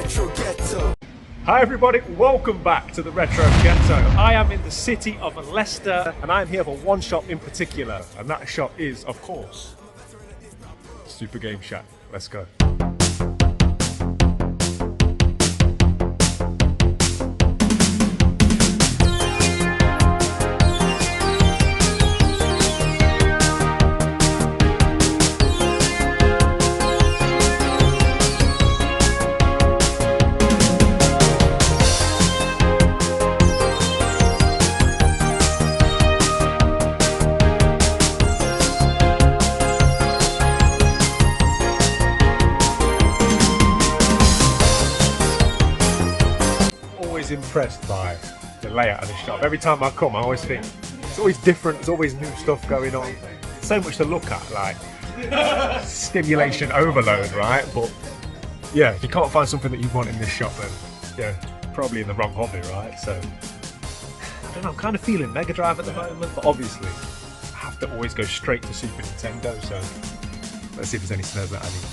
Retro Ghetto. Hi everybody, welcome back to the Retro Ghetto. I am in the city of Leicester and I'm here for one shop in particular, and that shop is, of course, Super Game Shack. Let's go. Impressed by the layout of the shop. Every time I come, I always think it's always different, there's always new stuff going on. So much to look at, like stimulation overload, right? But yeah, if you can't find something that you want in this shop, then yeah, probably in the wrong hobby, right? So I don't know, I'm kind of feeling Mega Drive at the moment, but obviously I have to always go straight to Super Nintendo, so let's see if there's any snares that I need.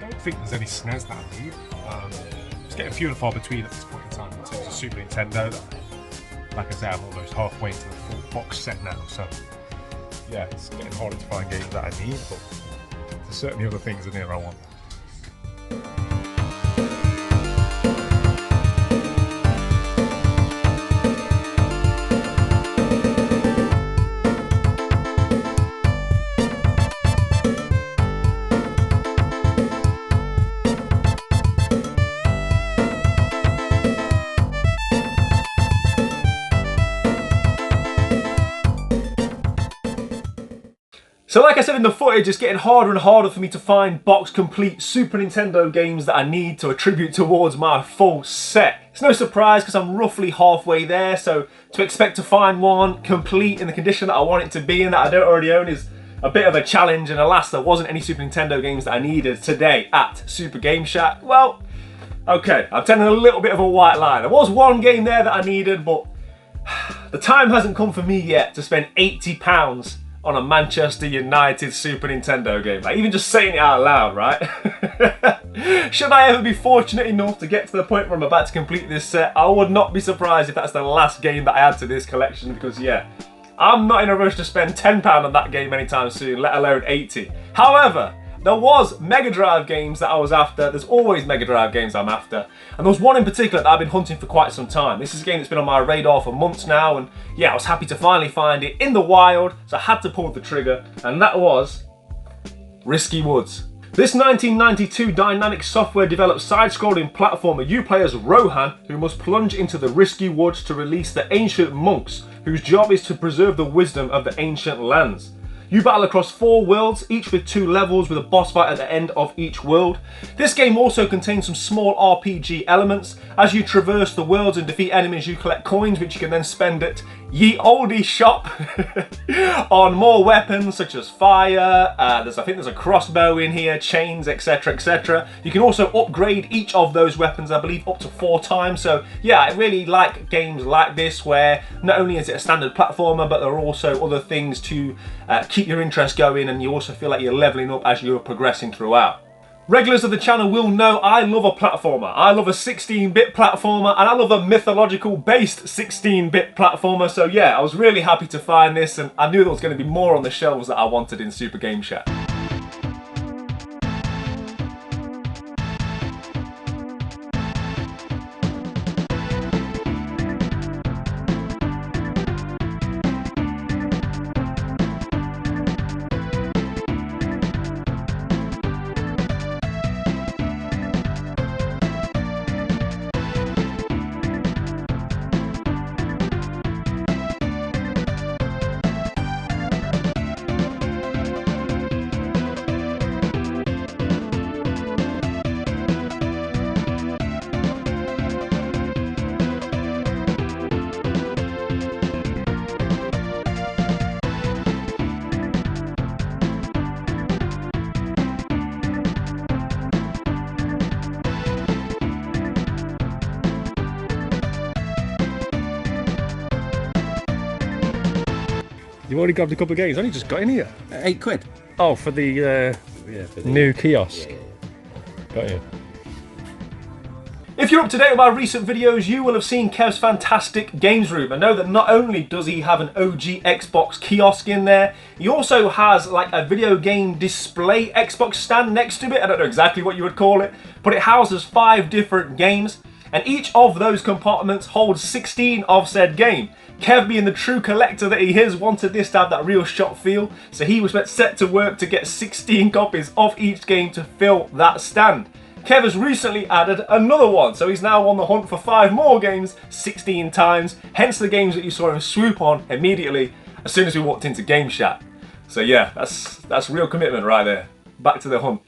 I think there's any snares that I need. Just getting few and far between at this point in time in terms of Super Nintendo. Like I say, I'm almost halfway to the full box set now, so yeah, it's getting harder to find games that I need, but there's certainly other things in here I want. So like I said in the footage, it's getting harder and harder for me to find box complete Super Nintendo games that I need to attribute towards my full set. It's no surprise because I'm roughly halfway there, so to expect to find one complete in the condition that I want it to be in that I don't already own is a bit of a challenge, and alas, there wasn't any Super Nintendo games that I needed today at Super Game Shack. Well, okay, I'm telling a little bit of a white lie. There was one game there that I needed, but the time hasn't come for me yet to spend £80 on a Manchester United Super Nintendo game. Like, even just saying it out loud, right? Should I ever be fortunate enough to get to the point where I'm about to complete this set, I would not be surprised if that's the last game that I add to this collection, because yeah, I'm not in a rush to spend £10 on that game anytime soon, let alone 80. However, there was Mega Drive games that I was after. There's always Mega Drive games I'm after. And there was one in particular that I've been hunting for quite some time. This is a game that's been on my radar for months now, and yeah, I was happy to finally find it in the wild, so I had to pull the trigger, and that was Risky Woods. This 1992 dynamic software developed side-scrolling platformer you play as Rohan, who must plunge into the risky woods to release the ancient monks, whose job is to preserve the wisdom of the ancient lands. You battle across 4 worlds, each with 2 levels, with a boss fight at the end of each world. This game also contains some small RPG elements. As you traverse the worlds and defeat enemies, you collect coins which you can then spend at ye olde shop on more weapons such as fire. I think there's a crossbow in here, chains, etc, etc. You can also upgrade each of those weapons, I believe, up to 4 times. So yeah, I really like games like this where not only is it a standard platformer, but there are also other things to keep your interest going, and you also feel like you're leveling up as you're progressing throughout. Regulars of the channel will know I love a platformer. I love a 16-bit platformer, and I love a mythological based 16-bit platformer. So yeah, I was really happy to find this, and I knew there was going to be more on the shelves that I wanted in Super Game Chat. You already grabbed a couple of games. I only just got in here. £8. Oh, for the, Yeah, for the new kiosk. Yeah. Got you. If you're up to date with my recent videos, you will have seen Kev's fantastic games room and know that not only does he have an OG Xbox kiosk in there, he also has like a video game display Xbox stand next to it. I don't know exactly what you would call it, but it houses 5 different games, and each of those compartments holds 16 of said game. Kev, being the true collector that he is, wanted this to have that real shop feel, so he was set to work to get 16 copies of each game to fill that stand. Kev has recently added another one, so he's now on the hunt for 5 more games 16 times, hence the games that you saw him swoop on immediately as soon as we walked into Game Chat. So yeah, that's real commitment right there. Back to the hunt.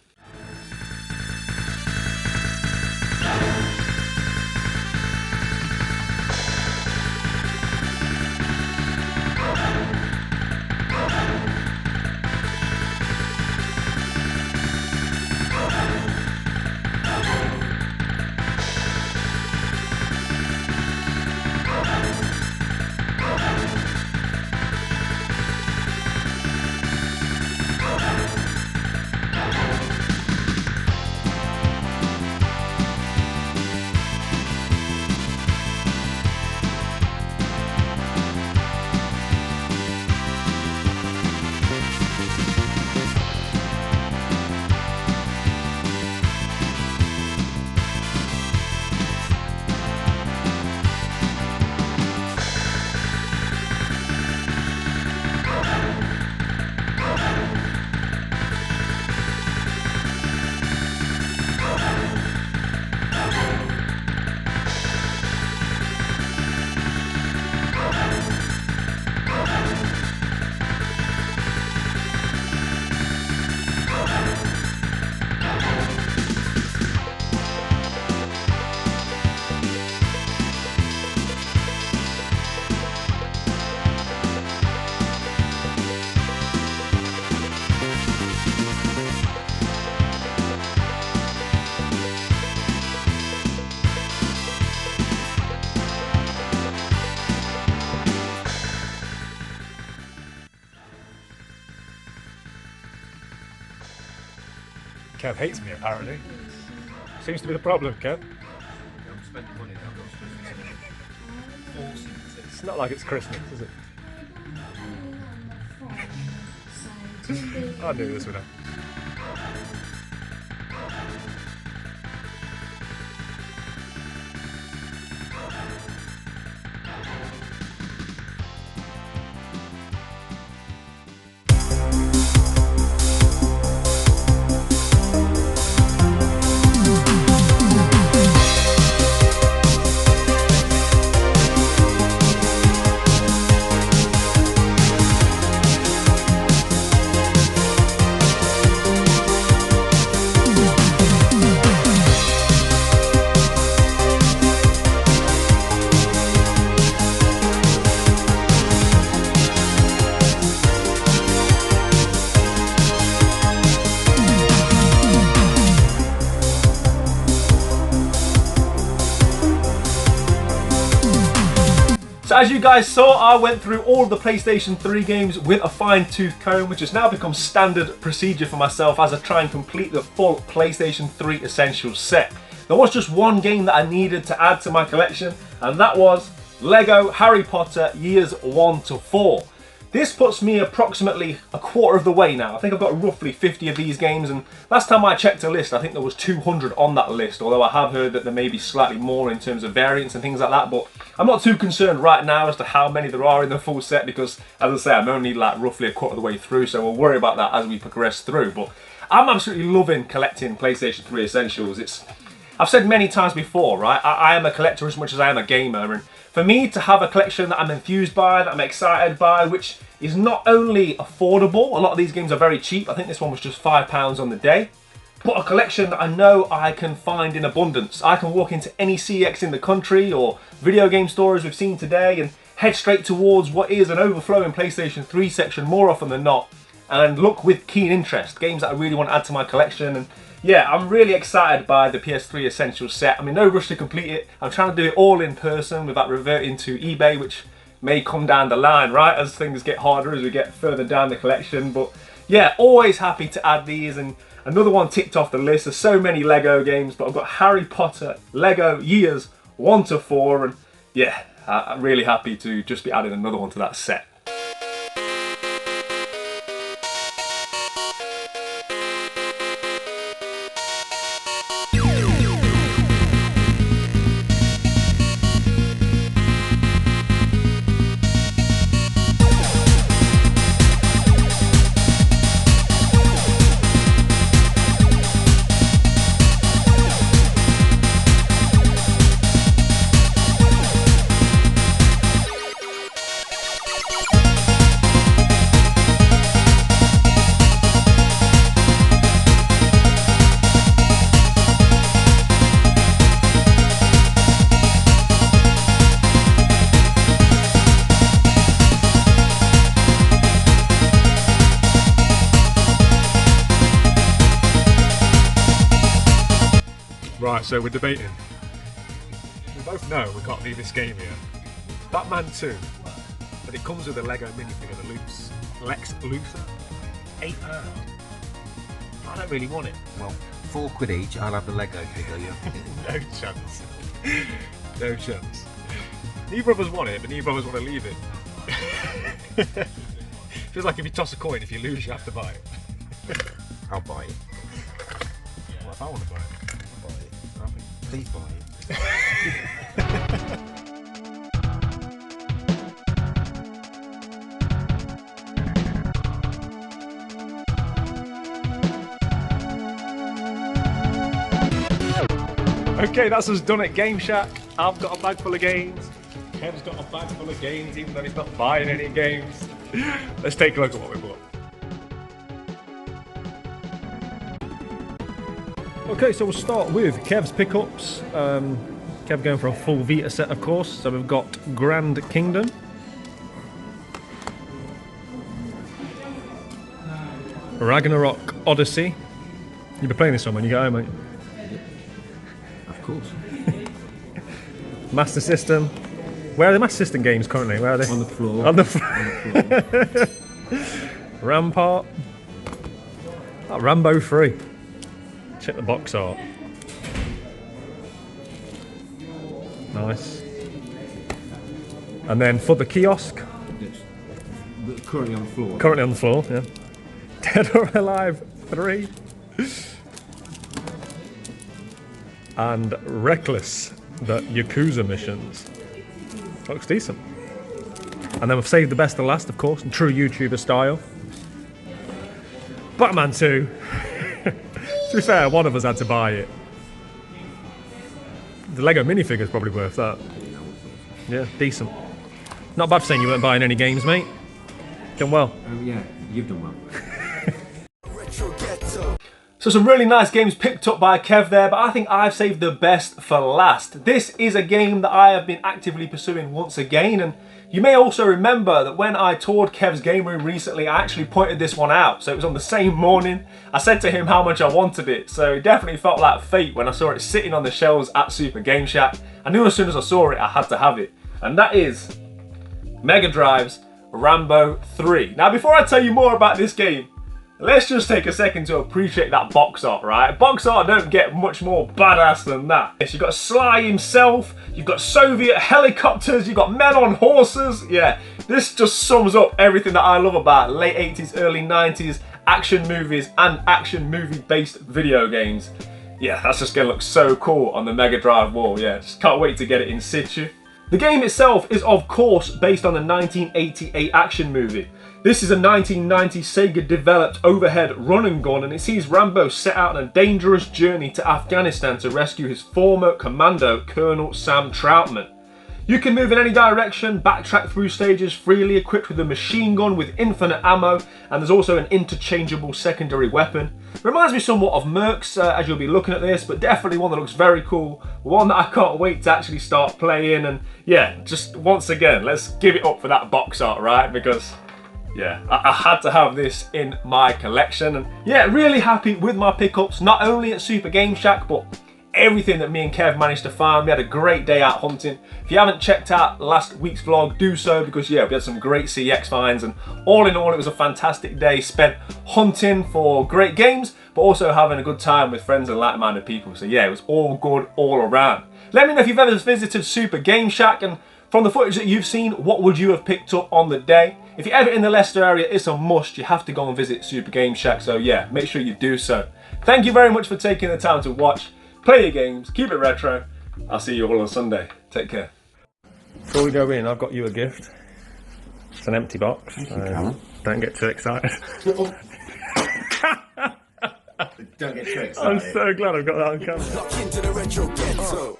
Kev hates me, apparently. Seems to be the problem, Kev. I'm spending money that I'm not supposed to. It's not like it's Christmas, is it? I knew this would happen. So as you guys saw, I went through all of the PlayStation 3 games with a fine-tooth comb, which has now become standard procedure for myself as I try and complete the full PlayStation 3 Essentials set. There was just one game that I needed to add to my collection, and that was Lego Harry Potter Years 1 to 4. This puts me approximately a quarter of the way now. I think I've got roughly 50 of these games, and last time I checked a list, I think there was 200 on that list, although I have heard that there may be slightly more in terms of variants and things like that, but I'm not too concerned right now as to how many there are in the full set because, as I say, I'm only like roughly a quarter of the way through, so we'll worry about that as we progress through. But I'm absolutely loving collecting PlayStation 3 Essentials. I've said many times before, right, I am a collector as much as I am a gamer, and for me to have a collection that I'm enthused by, that I'm excited by, which is not only affordable, a lot of these games are very cheap, I think this one was just £5 on the day, but a collection that I know I can find in abundance. I can walk into any CX in the country or video game stores we've seen today and head straight towards what is an overflowing PlayStation 3 section more often than not, and look with keen interest, games that I really want to add to my collection. And yeah, I'm really excited by the PS3 Essentials set. I'm in no rush to complete it. I'm trying to do it all in person without reverting to eBay, which may come down the line, right, as things get harder as we get further down the collection. But yeah, always happy to add these, and another one ticked off the list. There's so many Lego games, but I've got Harry Potter Lego Years 1 to 4, and yeah, I'm really happy to just be adding another one to that set. Right, so we're debating. We both know we can't leave this game here. Batman 2, but it comes with a Lego minifigure, the Lex Luthor. £8. I don't really want it. Well, £4 each, I'll have the Lego figure, yeah. No chance. No chance. Neither of us want it, but neither of us want to leave it. Feels like if you toss a coin, if you lose, you have to buy it. I'll buy it. What if I want to buy it? I'll buy it. Please buy it. Okay, that's us done at Game Shack. I've got a bag full of games. Kev's got a bag full of games, even though he's not buying any games. Let's take a look at what we bought. Okay, so we'll start with Kev's pickups. Kev going for a full Vita set, of course. So we've got Grand Kingdom. Ragnarok Odyssey. You'll be playing this one when you get home, mate. Of course. Master System. Where are the Master System games currently? Where are they? On the floor. On the floor. Rampart. Oh, Rambo 3. Check the box art. Nice. And then for the kiosk. Yes. But currently on the floor. Currently on the floor, yeah. Dead or Alive 3. And Reckless, the Yakuza missions. Looks decent. And then we've saved the best to last, of course, in true YouTuber style. Batman 2. To be fair, one of us had to buy it. The Lego minifigure is probably worth that. Yeah, decent. Not bad for saying you weren't buying any games, mate. Done well. Oh yeah, you've done well. So some really nice games picked up by Kev there, but I think I've saved the best for last. This is a game that I have been actively pursuing once again, and you may also remember that when I toured Kev's game room recently, I actually pointed this one out. So it was on the same morning. I said to him how much I wanted it, so it definitely felt like fate when I saw it sitting on the shelves at Super Game Shack. I knew as soon as I saw it, I had to have it. And that is Mega Drive's Rambo 3. Now before I tell you more about this game, let's just take a second to appreciate that box art, right? Box art don't get much more badass than that. Yes, you've got Sly himself, you've got Soviet helicopters, you've got men on horses. Yeah, this just sums up everything that I love about late 80s, early 90s action movies and action movie based video games. Yeah, that's just gonna look so cool on the Mega Drive wall. Yeah, just can't wait to get it in situ. The game itself is of course based on the 1988 action movie. This is a 1990 Sega developed overhead run and gun, and it sees Rambo set out on a dangerous journey to Afghanistan to rescue his former commando, Colonel Sam Troutman. You can move in any direction, backtrack through stages freely, equipped with a machine gun with infinite ammo, and there's also an interchangeable secondary weapon. Reminds me somewhat of Mercs as you'll be looking at this, but definitely one that looks very cool, one that I can't wait to actually start playing. And yeah, just once again, let's give it up for that box art, right? Because yeah, I had to have this in my collection. And yeah, really happy with my pickups, not only at Super Game Shack, but everything that me and Kev managed to find. We had a great day out hunting. If you haven't checked out last week's vlog, do so, because yeah, we had some great CX finds, and all in all, it was a fantastic day spent hunting for great games, but also having a good time with friends and like-minded people. So yeah, it was all good all around. Let me know if you've ever visited Super Game Shack, and from the footage that you've seen, what would you have picked up on the day? If you're ever in the Leicester area, it's a must. You have to go and visit Super Game Shack. So yeah, make sure you do so. Thank you very much for taking the time to watch. Play your games, keep it retro. I'll see you all on Sunday. Take care. Before we go in, I've got you a gift. It's an empty box. Don't get too excited. Don't get too excited. I'm so glad I've got that on camera. Lock into the retro ghetto.